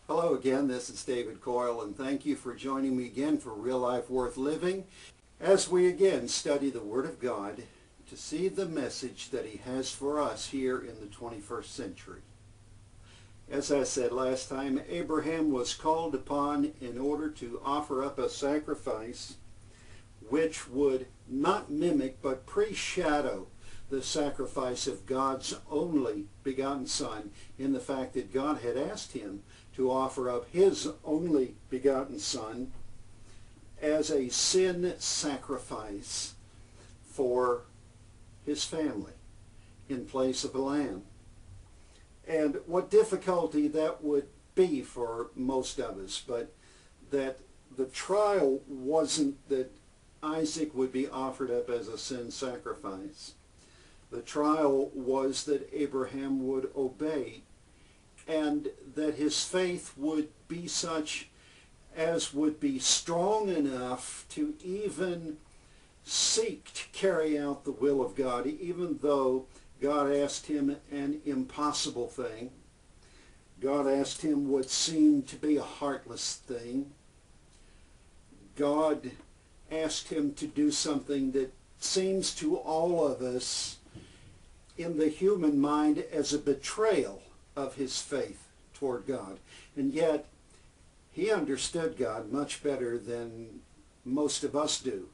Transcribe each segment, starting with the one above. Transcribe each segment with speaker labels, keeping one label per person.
Speaker 1: Hello again, this is David Coyle, and thank you for joining me again for Real Life Worth Living as we again study the Word of God to see the message that He has for us here in the 21st century. As I said last time, Abraham was called upon in order to offer up a sacrifice which would not mimic but pre-shadow the sacrifice of God's only begotten Son, in the fact that God had asked him to offer up his only begotten Son as a sin sacrifice for his family in place of a lamb. And what difficulty that would be for most of us, but that the trial wasn't that Isaac would be offered up as a sin sacrifice. The trial was that Abraham would obey, and that his faith would be such as would be strong enough to even seek to carry out the will of God, even though God asked him an impossible thing. God asked him what seemed to be a heartless thing. God asked him to do something that seems to all of us in the human mind as a betrayal of his faith toward God. And yet, he understood God much better than most of us do.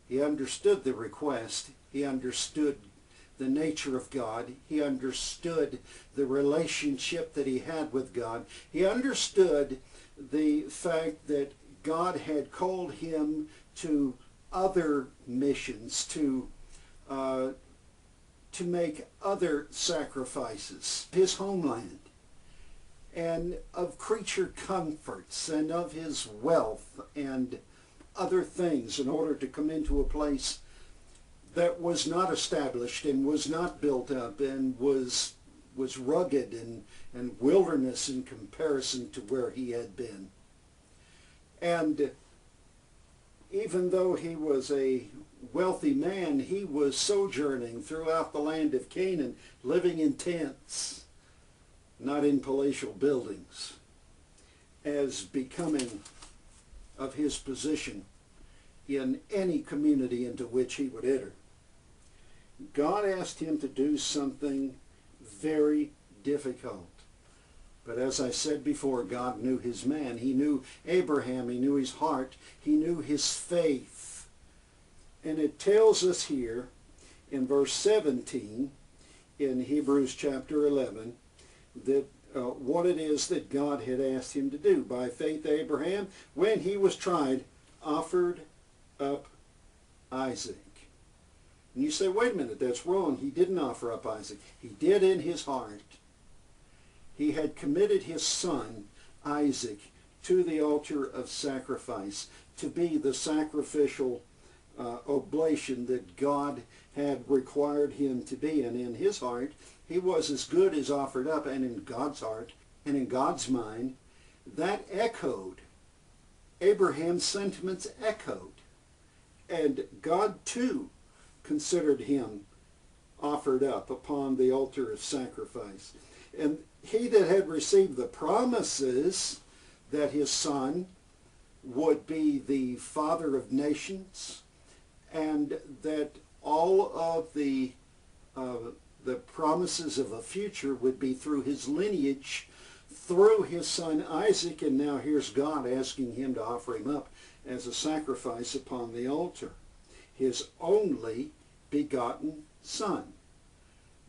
Speaker 1: He understood the request. He understood the nature of God. He understood the relationship that he had with God. He understood the fact that God had called him to other missions, to make other sacrifices, his homeland, and of creature comforts, and of his wealth, and other things, in order to come into a place that was not established and was not built up and was rugged and wilderness in comparison to where he had been. And even though he was a wealthy man, he was sojourning throughout the land of Canaan, living in tents, not in palatial buildings, as becoming of his position in any community into which he would enter. God asked him to do something very difficult. But as I said before, God knew his man. He knew Abraham. He knew his heart. He knew his faith. And it tells us here in verse 17 in Hebrews chapter 11 that what it is that God had asked him to do. By faith Abraham, when he was tried, offered up Isaac. And you say, wait a minute, that's wrong. He didn't offer up Isaac. He did in his heart. He had committed his son, Isaac, to the altar of sacrifice, to be the sacrificial oblation that God had required him to be. And in his heart, he was as good as offered up. And in God's heart, and in God's mind, that echoed. Abraham's sentiments echoed. And God, too, considered him offered up upon the altar of sacrifice. And he that had received the promises that his son would be the father of nations, and that all of the promises of a future would be through his lineage, through his son Isaac. And now here's God asking him to offer him up as a sacrifice upon the altar, his only begotten son.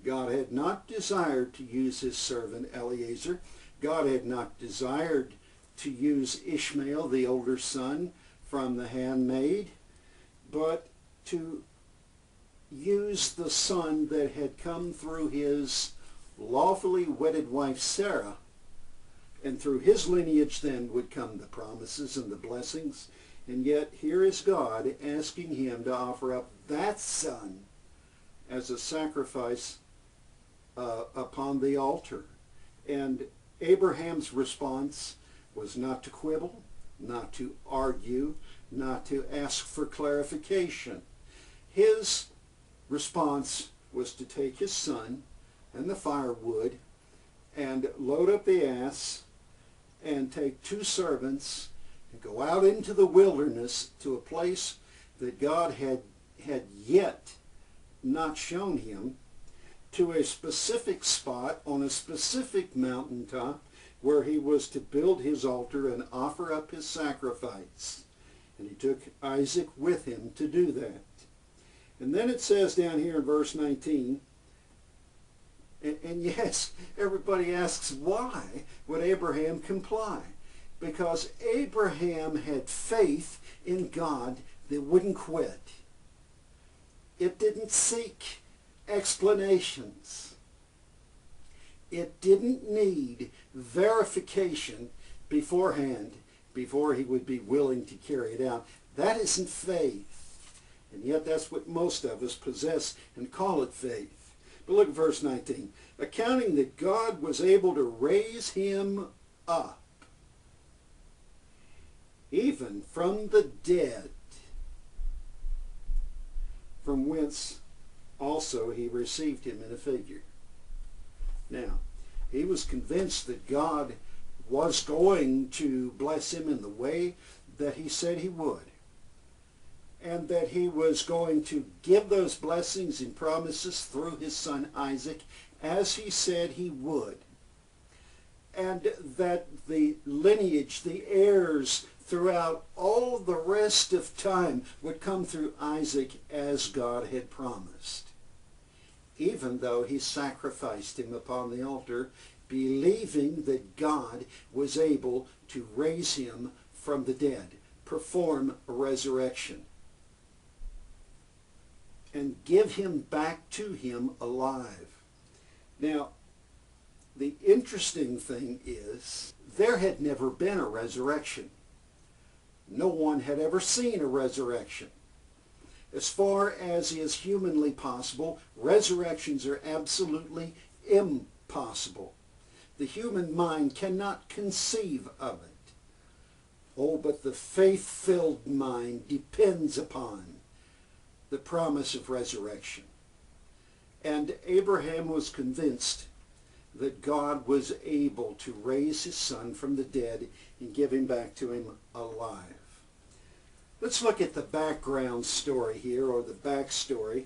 Speaker 1: God had not desired to use his servant Eliezer. God had not desired to use Ishmael, the older son, from the handmaid, but to use the son that had come through his lawfully wedded wife Sarah, and through his lineage then would come the promises and the blessings. And yet here is God asking him to offer up that son as a sacrifice upon the altar. And Abraham's response was not to quibble, not to argue, not to ask for clarification. His response was to take his son and the firewood and load up the ass and take 2 servants and go out into the wilderness to a place that God had yet not shown him, to a specific spot on a specific mountaintop where he was to build his altar and offer up his sacrifice. And he took Isaac with him to do that. And then it says down here in verse 19, and yes, everybody asks, why would Abraham comply? Because Abraham had faith in God that wouldn't quit. It didn't seek explanations. It didn't need verification beforehand before he would be willing to carry it out. That isn't faith. And yet that's what most of us possess and call it faith. But look at verse 19. Accounting that God was able to raise him up, even from the dead, from whence also he received him in a figure. Now, he was convinced that God was going to bless him in the way that he said he would, and that he was going to give those blessings and promises through his son Isaac as he said he would, and that the lineage, the heirs throughout all the rest of time would come through Isaac as God had promised, even though he sacrificed him upon the altar, believing that God was able to raise him from the dead, perform a resurrection, and give him back to him alive. Now, the interesting thing is, there had never been a resurrection. No one had ever seen a resurrection. As far as is humanly possible, resurrections are absolutely impossible. The human mind cannot conceive of it. Oh, but the faith-filled mind depends upon the promise of resurrection. And Abraham was convinced that God was able to raise his son from the dead and give him back to him alive. Let's look at the background story here, or the backstory,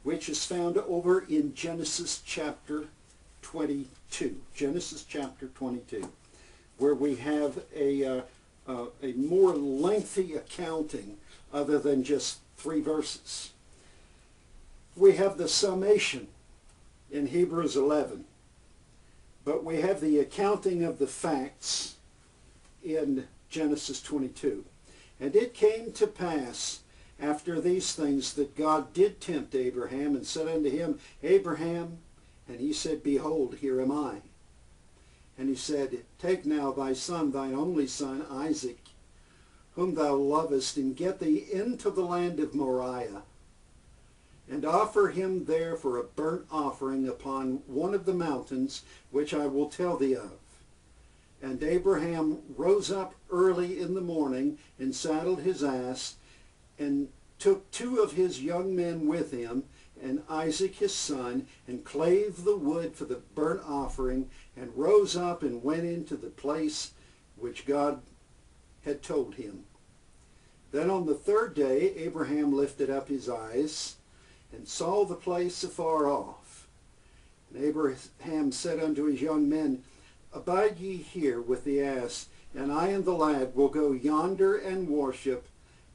Speaker 1: which is found over in Genesis chapter 22. Genesis chapter 22, where we have a more lengthy accounting other than just 3 verses. We have the summation in Hebrews 11, but we have the accounting of the facts in Genesis 22. And it came to pass after these things that God did tempt Abraham and said unto him, Abraham, and he said, Behold, here am I. And he said, Take now thy son, thine only son, Isaac, whom thou lovest, and get thee into the land of Moriah, and offer him there for a burnt offering upon one of the mountains which I will tell thee of. And Abraham rose up early in the morning and saddled his ass, and took 2 of his young men with him, and Isaac his son, and clave the wood for the burnt offering, and rose up and went into the place which God had told him. Then on the 3rd day Abraham lifted up his eyes, and saw the place afar off. And Abraham said unto his young men, Abide ye here with the ass, and I and the lad will go yonder and worship,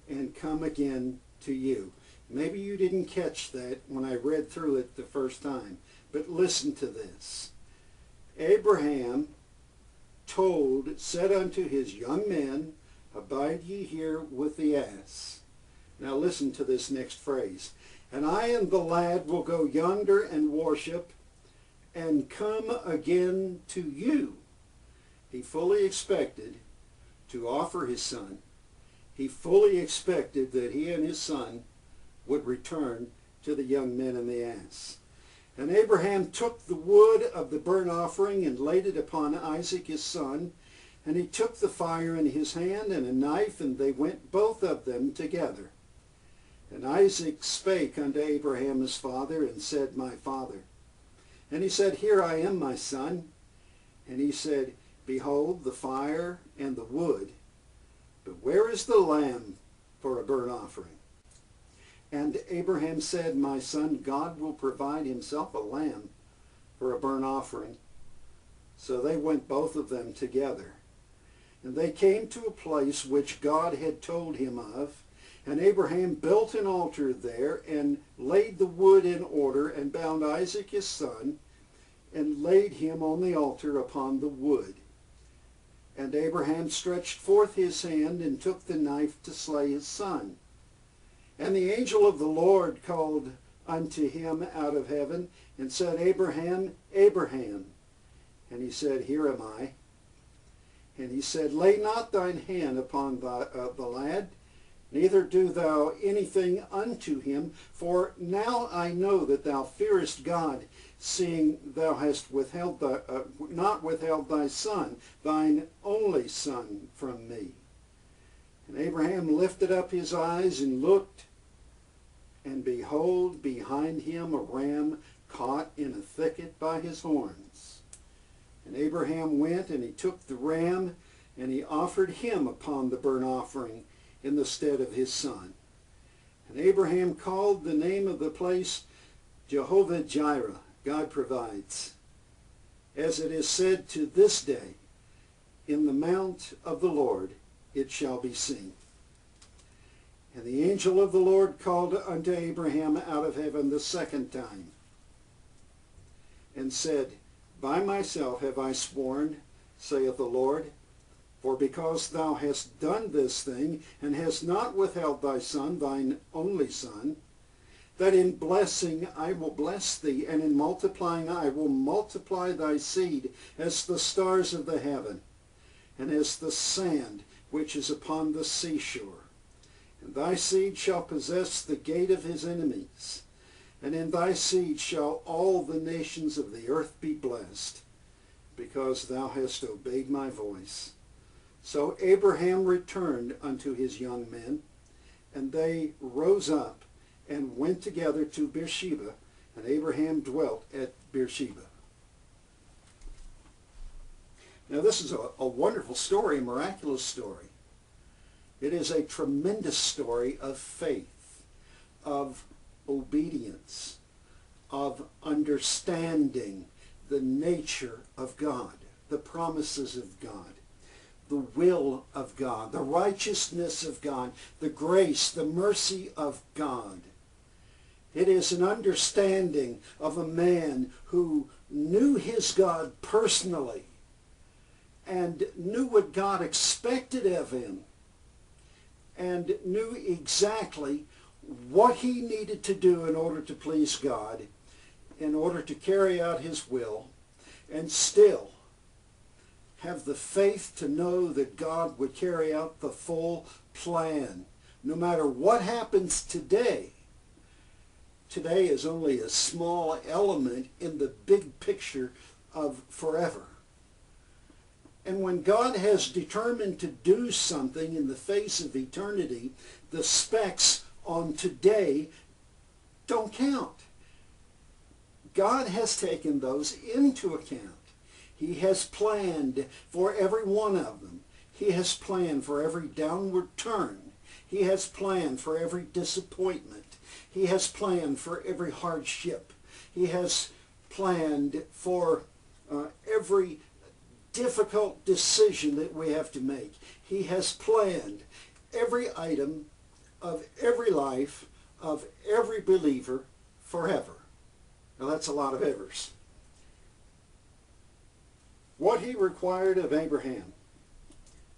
Speaker 1: and come again to you. Maybe you didn't catch that when I read through it the first time, but listen to this. Abraham said unto his young men, Abide ye here with the ass. Now listen to this next phrase. And I and the lad will go yonder and worship, and come again to you. He fully expected to offer his son. He fully expected that he and his son would return to the young men and the ass. And Abraham took the wood of the burnt offering and laid it upon Isaac his son, and he took the fire in his hand and a knife, and they went both of them together. And Isaac spake unto Abraham his father, and said, My father. And he said, Here I am, my son. And he said, Behold, the fire and the wood, but where is the lamb for a burnt offering? And Abraham said, My son, God will provide himself a lamb for a burnt offering. So they went both of them together. And they came to a place which God had told him of. And Abraham built an altar there and laid the wood in order and bound Isaac his son and laid him on the altar upon the wood. And Abraham stretched forth his hand and took the knife to slay his son. And the angel of the Lord called unto him out of heaven and said, Abraham, Abraham. And he said, Here am I. And he said, Lay not thine hand upon the lad, neither do thou anything unto him, for now I know that thou fearest God, seeing thou hast not withheld thy son, thine only son, from me. And Abraham lifted up his eyes and looked, and behold, behind him a ram caught in a thicket by his horns. And Abraham went, and he took the ram, and he offered him upon the burnt offering in the stead of his son. And Abraham called the name of the place Jehovah-Jireh, God provides. As it is said to this day, in the mount of the Lord it shall be seen. And the angel of the Lord called unto Abraham out of heaven the second time, and said, By myself have I sworn, saith the Lord, for because thou hast done this thing, and hast not withheld thy son, thine only son, that in blessing I will bless thee, and in multiplying I will multiply thy seed as the stars of the heaven, and as the sand which is upon the seashore. And thy seed shall possess the gate of his enemies, and in thy seed shall all the nations of the earth be blessed, because thou hast obeyed my voice. So Abraham returned unto his young men, and they rose up and went together to Beersheba, and Abraham dwelt at Beersheba. Now this is a wonderful story, a miraculous story. It is a tremendous story of faith, of obedience, of understanding the nature of God, the promises of God, the will of God, the righteousness of God, the grace, the mercy of God. It is an understanding of a man who knew his God personally and knew what God expected of him and knew exactly what he needed to do in order to please God, in order to carry out his will, and still have the faith to know that God would carry out the full plan. No matter what happens today, today is only a small element in the big picture of forever. And when God has determined to do something in the face of eternity, the specks on today don't count. God has taken those into account. He has planned for every one of them. He has planned for every downward turn. He has planned for every disappointment. He has planned for every hardship. He has planned for every difficult decision that we have to make. He has planned every item of every life of every believer forever. Now that's a lot of evers. What he required of Abraham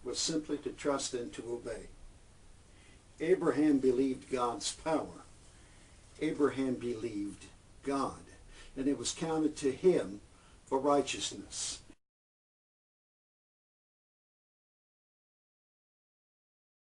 Speaker 1: was simply to trust and to obey. Abraham believed God's power. Abraham believed God, and it was counted to him for righteousness.